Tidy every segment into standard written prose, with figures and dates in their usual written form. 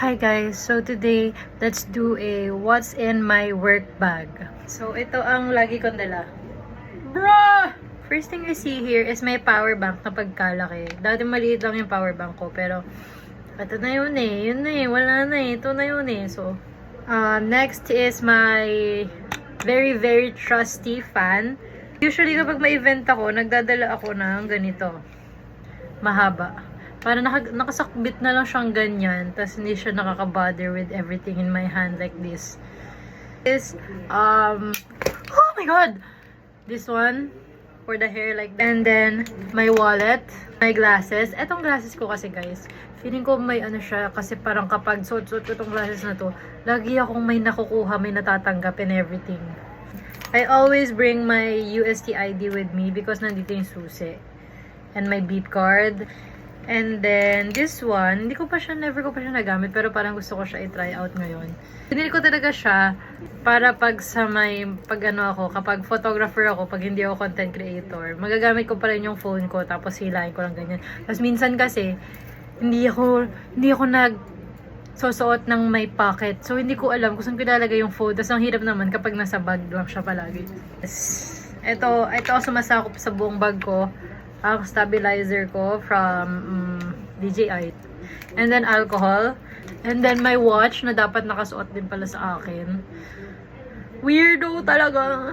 Hi guys, so today let's do a what's in my work bag. So ito ang lagi kong dala. Bruh! First thing you see here is my power bank na pagkalaki. Dati maliit lang yung power bank ko, pero ito na yun eh, wala na eh, ito na yun eh. So, next is my very very trusty fan. Usually kapag may event ako, nagdadala ako ng ganito. Mahaba. Para nakasakbit na lang siyang ganyan, tapos hindi siya nakaka-bother with everything in my hand like this. Oh my god! This one, for the hair like that. And then, my wallet, my glasses. Etong glasses ko kasi guys, feeling ko may ano siya, kasi parang kapag suot-suot ko tong glasses na to, lagi akong may nakukuha, may natatanggap and everything. I always bring my UST ID with me because nandito yung susi. And my beep card. And then, this one, never ko pa siya nagamit, pero parang gusto ko siya i-try out ngayon. Pinili ko talaga siya para pag kapag photographer ako, pag hindi ako content creator, magagamit ko pa rin yung phone ko, tapos hilahin ko lang ganyan. Tapos minsan kasi, hindi ako susuot ng may pocket. So, hindi ko alam kung saan ko ilalagay yung phone. Tapos, ang hirap naman kapag nasa bag lang siya palagi. Ito sumasakop sa buong bag ko. Ang stabilizer ko from DJI. And then alcohol. And then my watch na dapat nakasuot din pala sa akin. Weirdo talaga.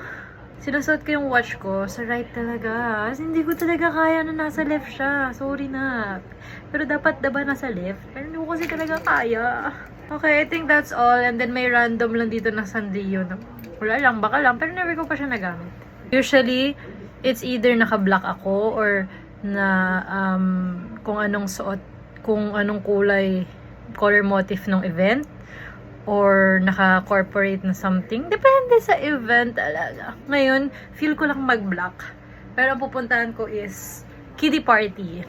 Sinusuot ko yung watch ko sa right talaga. Kasi hindi ko talaga kaya na nasa left siya. Sorry na. Pero dapat diba nasa left? Pero hindi ko kasi talaga kaya. Okay, I think that's all. And then may random lang dito na Sanrio. Wala lang, baka lang. Pero never ko pa siya nagamit. Usually, it's either naka-black ako or na kung anong suot, kung anong color motif ng event, or naka-corporate na something. Depende sa event talaga. Ngayon, feel ko lang mag-black. Pero ang pupuntahan ko is kiddie party.